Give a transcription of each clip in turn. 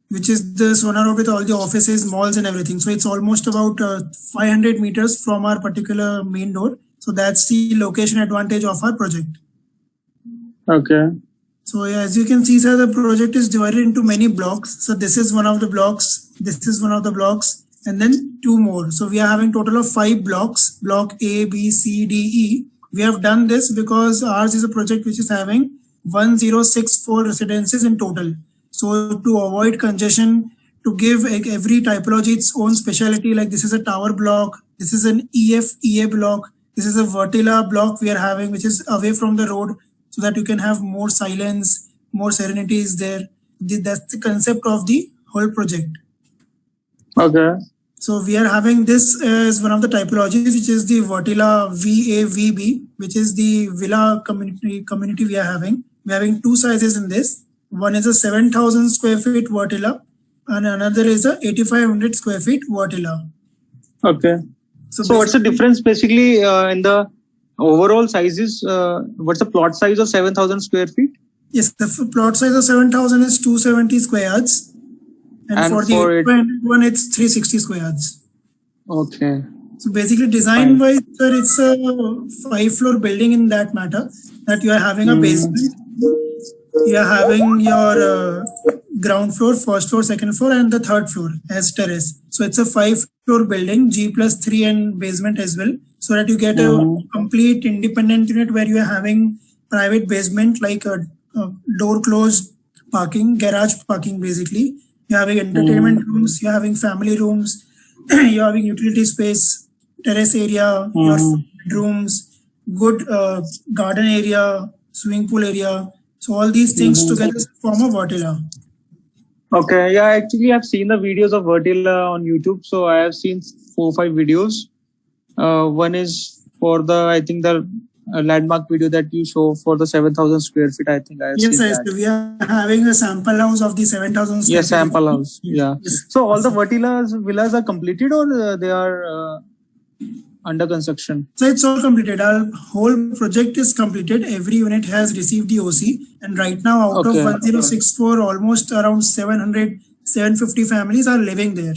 which is the Sona Road with all the offices, malls, and everything. So it's almost about 500 meters from our particular main door. So that's the location advantage of our project. Okay. So yeah, as you can see, sir, the project is divided into many blocks. So this is one of the blocks, this is one of the blocks, and then two more. So we are having total of 5 blocks, block A, B, C, D, E. We have done this because ours is a project which is having 1064 residences in total. So to avoid congestion, to give every typology its own specialty, like this is a tower block, this is an EA block, this is a Vertila block we are having, which is away from the road, so that you can have more silence, more serenity is there. That's the concept of the whole project. Okay. So we are having this as one of the typologies, which is the Vertila VAVB, which is the villa community we are having. We are having two sizes in this. One is a 7,000 square feet Vertila, and another is a 8,500 square feet Vertila. Okay. So what's the difference basically in the overall sizes? What's the plot size of 7,000 square feet? Yes, the plot size of 7,000 is 270 square yards. And for the 8,500 one, it's 360 square yards. Okay. So basically, design-wise, sir, it's a 5-floor building in that matter, that you are having a basement, you are having your ground floor, first floor, second floor, and the third floor as terrace. So it's a 5-floor building, G+3 and basement as well, so that you get a complete independent unit where you are having private basement, like a door closed parking, garage parking basically. You're having entertainment rooms, you're having family rooms, you're having utility space, terrace area, your bedrooms, good garden area, swimming pool area. So all these things together form a Vertila. Okay, yeah, actually I've seen the videos of Vertila on YouTube. So I have seen 4 or 5 videos. One is for the, I think the landmark video that you show for the 7,000 square feet. I think I have seen that. We are having a sample house of the 7,000 square feet. Yes, sample house. Yeah. Yes. So all the villas are completed, or they are under construction? So it's all completed. Our whole project is completed. Every unit has received the OC, and right now out of 1064, almost around 750 families are living there.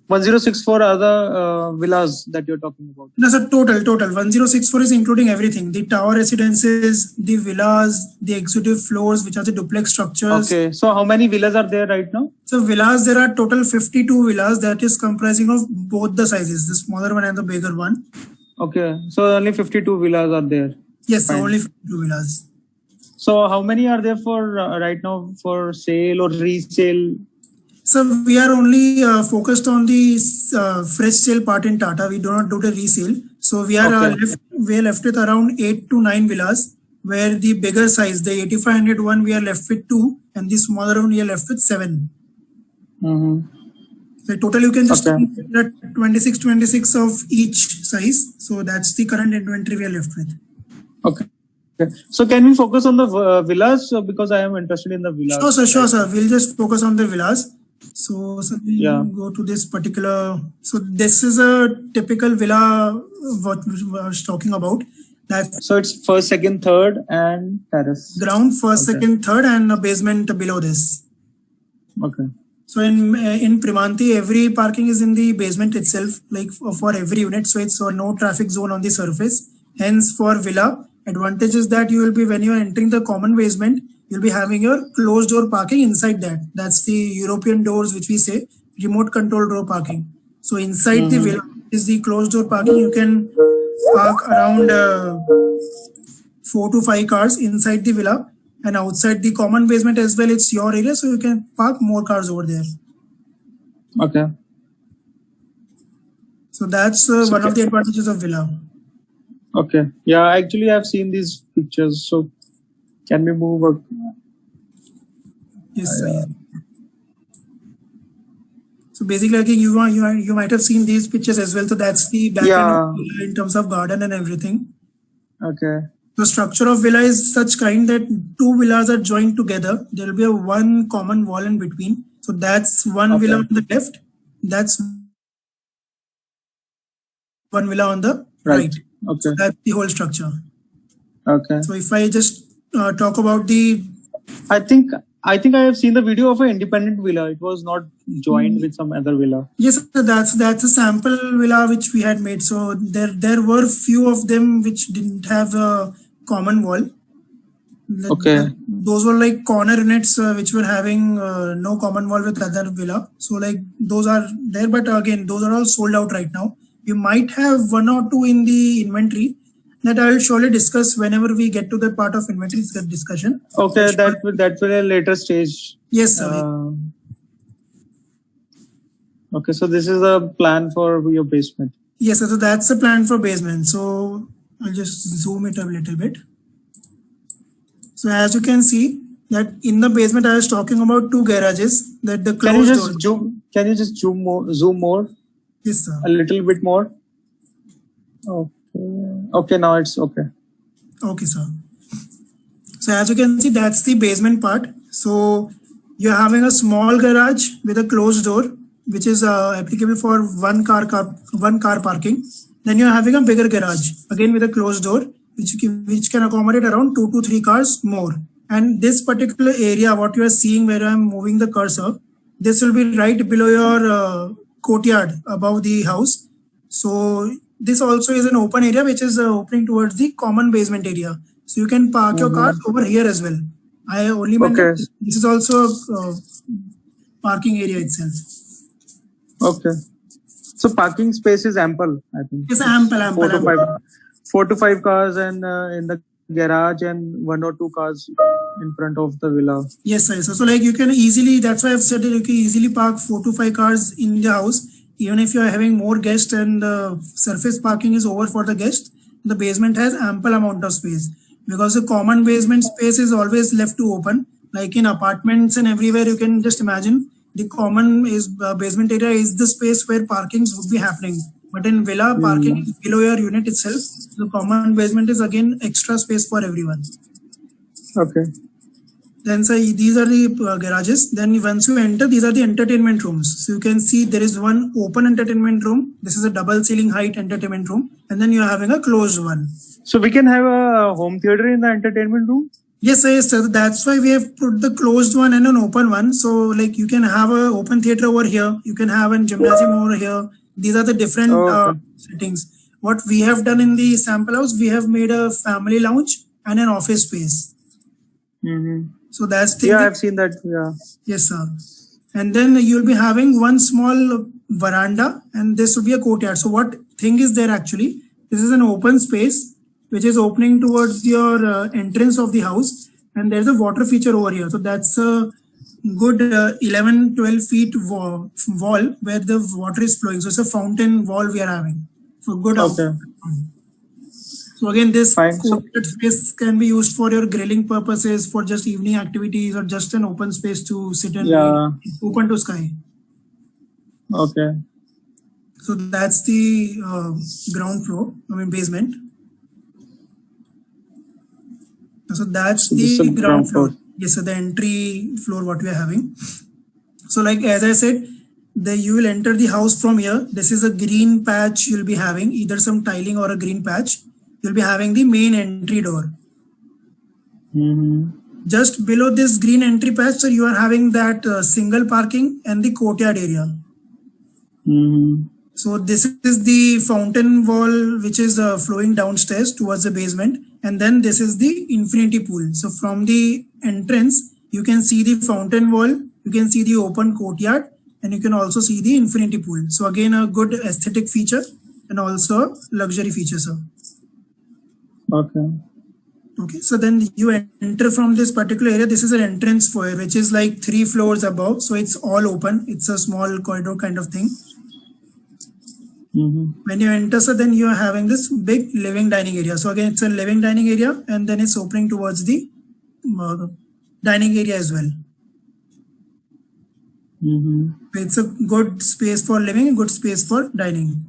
1064 are the villas that you're talking about? No, sir, total. 1064 is including everything. The tower residences, the villas, the executive floors, which are the duplex structures. Okay. So how many villas are there right now? So villas, there are total 52 villas, that is comprising of both the sizes, the smaller one and the bigger one. Okay. So only 52 villas are there? Yes, sir, only 52 villas. So how many are there for right now for sale or resale? So we are only focused on the fresh sale part in Tata. We do not do the resale. So we are left with around 8 to 9 villas, where the bigger size, the 8,500 one, we are left with 2, and the smaller one we are left with 7. So total you can just 26 of each size. So that's the current inventory we are left with. Okay. So can we focus on the villas, because I am interested in the villas? Sure, sir. We'll just focus on the villas. So we'll go to this particular. So this is a typical villa what we were talking about. So it's first, second, third, and terrace. Ground, first, second, third, and a basement below this. Okay. So in Primanti, every parking is in the basement itself, like for every unit. So it's no traffic zone on the surface. Hence, for villa, advantage is that you will be, when you are entering the common basement, you'll be having your closed door parking inside that. That's the European doors, which we say remote control door parking. So inside the villa is the closed door parking. You can park around 4 to 5 cars inside the villa, and outside the common basement as well, it's your area, so you can park more cars over there. Okay. So that's one of the advantages of villa. Okay. Yeah, actually I've seen these pictures. So can we move? Yes, sir. So basically, I think you might have seen these pictures as well. So that's the back end in terms of garden and everything. Okay. The structure of villa is such kind that 2 villas are joined together. There will be one common wall in between. So that's one villa on the left. That's one villa on the right. Okay. So that's the whole structure. Okay. So if I just talk about the... I think I think I have seen the video of an independent villa. It was not joined with some other villa. Yes, sir, that's a sample villa which we had made. So there were few of them which didn't have a common wall. Okay. Those were like corner units which were having no common wall with other villa. So like those are there, but again those are all sold out right now. You might have one or two in the inventory that I will surely discuss whenever we get to the part of inventory discussion. Okay, that will a later stage. Yes, sir. Okay, so this is a plan for your basement. Yes, sir. So that's the plan for basement. So I'll just zoom it a little bit. So as you can see that in the basement, I was talking about two garages that the closed door. Can you just zoom more? Yes, sir. A little bit more. Okay. Okay, now it's okay. Okay, sir. So as you can see, that's the basement part. So you're having a small garage with a closed door, which is applicable for one car parking. Then you're having a bigger garage again with a closed door, which can accommodate around 2 to 3 cars more. And this particular area, what you are seeing where I'm moving the cursor, this will be right below your courtyard above the house. So this also is an open area which is opening towards the common basement area. So you can park your cars over here as well. I only mentioned this is also parking area itself. Okay. So parking space is ample, I think. Yes, ample. 4 to 5 cars and in the garage and 1 or 2 cars in front of the villa. Yes, sir. So like you can easily, that's why I've said that you can easily park 4 to 5 cars in the house. Even if you are having more guests and surface parking is over for the guest, the basement has ample amount of space because the common basement space is always left to open. Like in apartments and everywhere, you can just imagine the common basement area is the space where parkings would be happening. But in villa, parking is below your unit itself. The common basement is again extra space for everyone. Okay. Then these are the garages. Then once you enter, these are the entertainment rooms. So you can see there is one open entertainment room. This is a double ceiling height entertainment room. And then you are having a closed one. So we can have a home theater in the entertainment room? Yes, sir. That's why we have put the closed one and an open one. So like you can have an open theater over here. You can have a gymnasium over here. These are the different settings. What we have done in the sample house, we have made a family lounge and an office space. So that's the I've seen that. Yeah. Yes, sir. And then you'll be having one small veranda and this will be a courtyard. So what thing is there actually? This is an open space which is opening towards your entrance of the house, and there's a water feature over here. So that's a good 11-12 feet wall where the water is flowing. So it's a fountain wall we are having. So good. Okay. So again, this space can be used for your grilling purposes, for just evening activities, or just an open space to sit and open to sky. Okay. So that's the ground floor, basement. So that's the ground floor. Yes, so the entry floor what we are having. So like as I said, you will enter the house from here. This is a green patch you'll be having, either some tiling or a green patch. You'll be having the main entry door. Just below this green entry patch, so you are having that single parking and the courtyard area. So this is the fountain wall which is flowing downstairs towards the basement, and then this is the infinity pool. So from the entrance, you can see the fountain wall, you can see the open courtyard, and you can also see the infinity pool. So again, a good aesthetic feature and also luxury feature, sir. Okay, so then you enter from this particular area. This is an entrance foyer, which is like 3 floors above. So it's all open. It's a small corridor kind of thing. When you enter, so then you are having this big living dining area. So again, it's a living dining area, and then it's opening towards the dining area as well. It's a good space for living, good space for dining,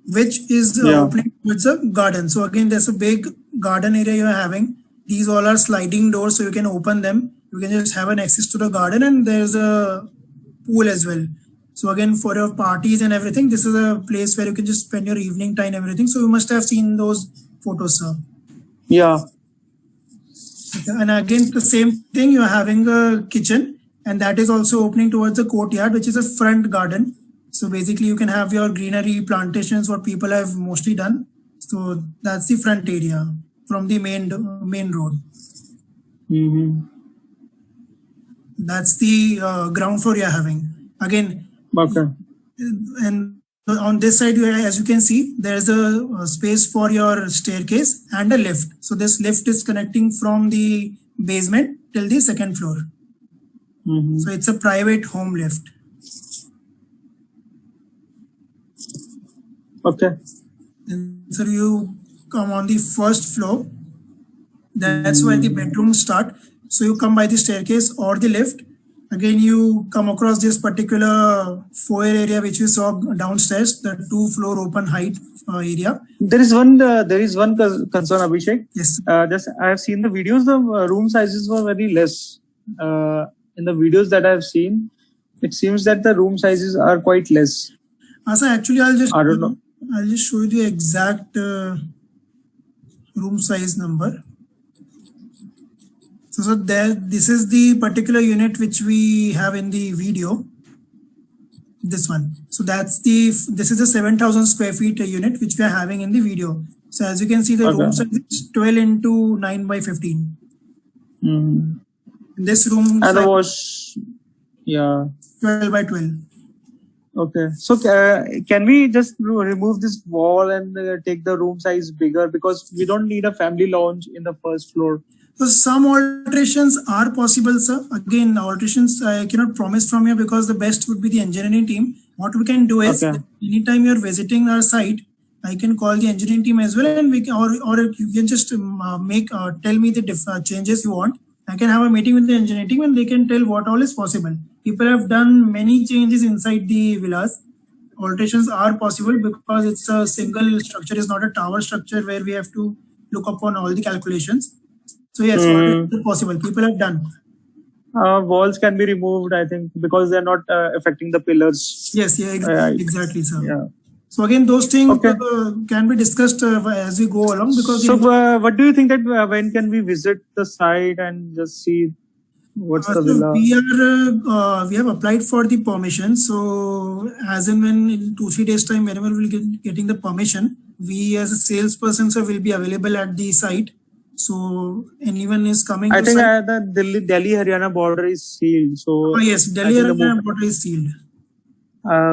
which is opening towards a garden. So again, there's a big garden area you're having. These all are sliding doors, so you can open them. You can just have an access to the garden, and there's a pool as well. So again, for your parties and everything, this is a place where you can just spend your evening time and everything. So you must have seen those photos, sir. Yeah. And again, the same thing, you are having a kitchen, and that is also opening towards the courtyard, which is a front garden. So basically, you can have your greenery plantations, what people have mostly done. So that's the front area from the main road. Mm-hmm. That's the ground floor you are having. Again, Okay. and on this side, as you can see, there's a space for your staircase and a lift. So this lift is connecting from the basement till the second floor. Mm-hmm. So it's a private home lift. Okay. And so you come on the first floor. That's where the bedrooms start. So you come by the staircase or the lift. Again, you come across this particular foyer area which you saw downstairs, the 2-floor open height area. There is one concern, Abhishek. Yes. Just I have seen the videos. The room sizes were very less. In the videos that I have seen, it seems that the room sizes are quite less. So actually, I don't know. I'll just show you the exact room size number. So there, this is the particular unit which we have in the video. This one. So this is a 7,000 square feet unit which we are having in the video. So as you can see, the room size is 12 into 9 by 15. Mm-hmm. This room and the wash, 12 by 12. Okay. So can we just remove this wall and take the room size bigger, because we don't need a family lounge in the first floor? So some alterations are possible, sir. Again, alterations I cannot promise from here because the best would be the engineering team. What we can do is, anytime you're visiting our site, I can call the engineering team as well, and we can, or you can just tell me the changes you want. I can have a meeting with the engineering team and they can tell what all is possible. People have done many changes inside the villas. Alterations are possible because it's a single structure, it's not a tower structure where we have to look upon all the calculations. So yes, what is possible? People have done. Walls can be removed, I think, because they're not affecting the pillars. Yes, exactly, sir. Yeah. So again, those things can be discussed as we go along. Because so, what do you think that when can we visit the site and just see what's the villa? We have applied for the permission. So as and when in 2-3 days time, whenever we'll getting the permission, we as a salesperson, sir, will be available at the site. So anyone is coming. I think the Delhi Haryana border is sealed. So yes, Delhi Haryana border is sealed.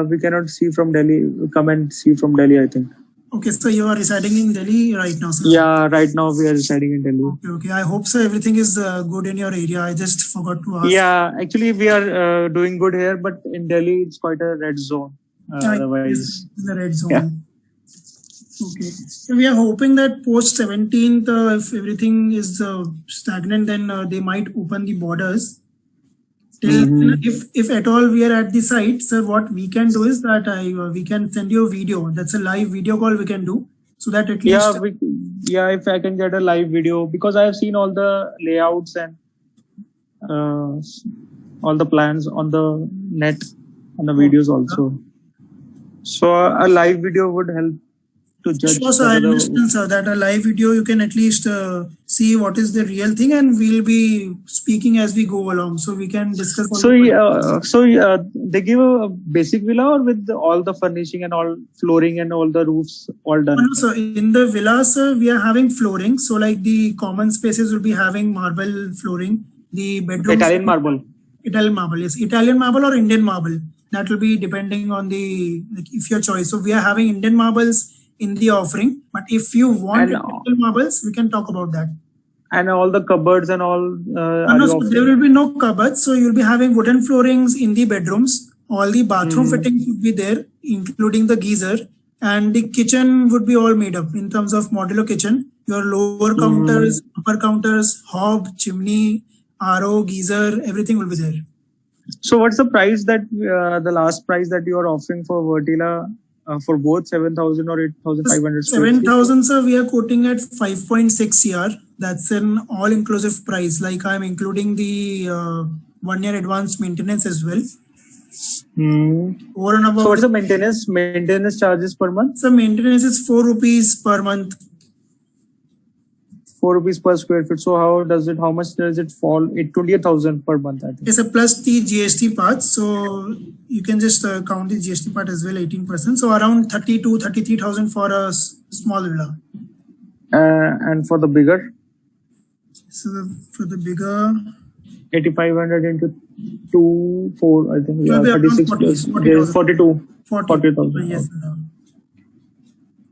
We cannot see from Delhi. Come and see from Delhi, I think. Okay, so you are residing in Delhi right now, sir? Yeah, right now we are residing in Delhi. Okay. I hope so. Everything is good in your area. I just forgot to ask. Yeah, actually we are doing good here, but in Delhi it's quite a red zone. Otherwise, the red zone. Yeah. Okay. So we are hoping that post 17th, if everything is stagnant, then they might open the borders. If at all we are at the site, sir, what we can do is that we can send you a video. That's a live video call we can do, so that at least if I can get a live video, because I have seen all the layouts and all the plans on the net and the videos also. So a live video would help to judge. Sure, sir. I understand, sir, that a live video you can at least see what is the real thing, and we'll be speaking as we go along, so we can discuss. So they give a basic villa, or with all the furnishing and all flooring and all the roofs all done? No, sir. In the villas, we are having flooring. So like the common spaces will be having marble flooring. The bedrooms. Italian marble. Italian marble, yes. Italian marble or Indian marble. That will be depending on if your choice. So we are having Indian marbles in the offering, but if you want marbles, we can talk about that. And all the cupboards and all. So there will be no cupboards. So you'll be having wooden floorings in the bedrooms. All the bathroom fittings would be there, including the geyser, and the kitchen would be all made up in terms of modular kitchen. Your lower counters, upper counters, hob, chimney, RO, geyser, everything will be there. So what's the price that the last price that you are offering for Vertila? For both 7,000 or 8,500? 7,000, sir, we are quoting at 5.6 CR. That's an all-inclusive price. Like I'm including the 1-year advanced maintenance as well. Over and above. So what's the maintenance charges per month? So maintenance is 4 rupees per month. 4 rupees per square feet. So how much does it fall? 28,000 per month, I think. It's a plus the GST part. So you can just count the GST part as well, 18%. So around 33,000 for a small villa. And for the bigger? So for the bigger, 8,500 into 2, 4, I think. Yeah, 36 plus 40,000. Yes.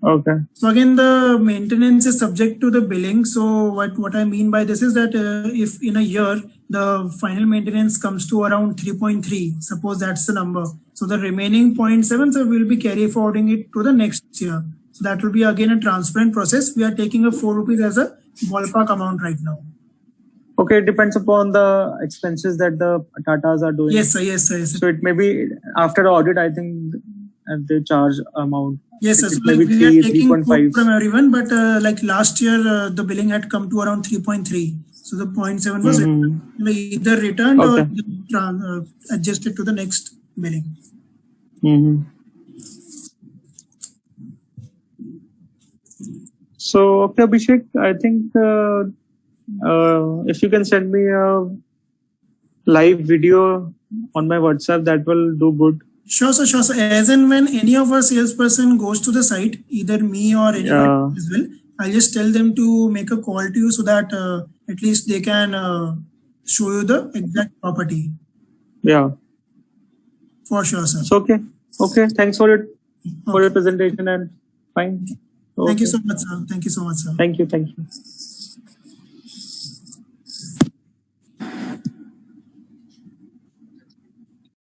Okay. So again, the maintenance is subject to the billing. So what I mean by this is that if in a year the final maintenance comes to around 3.3, suppose that's the number. So the remaining 0.7, so we'll be carry forwarding it to the next year. So that will be again a transparent process. We are taking a 4 rupees as a ballpark amount right now. Okay, it depends upon the expenses that the Tatas are doing. Yes, sir. Yes, sir. Yes, sir. So it may be after audit, I think, they charge amount. Yes, sir. So like we are taking 3.5 from everyone, but like last year, the billing had come to around 3.3. So the 0.7 was either returned or adjusted to the next billing. So, okay, Abhishek, I think if you can send me a live video on my WhatsApp, that will do good. Sure, sir. Sure, sir. As and when any of our salesperson goes to the site, either me or anyone as well, I'll just tell them to make a call to you so that at least they can show you the exact property. Yeah. For sure, sir. So, okay. Okay. Thanks for your presentation and fine. Okay. Thank you so much, sir. Thank you so much, sir. Thank you.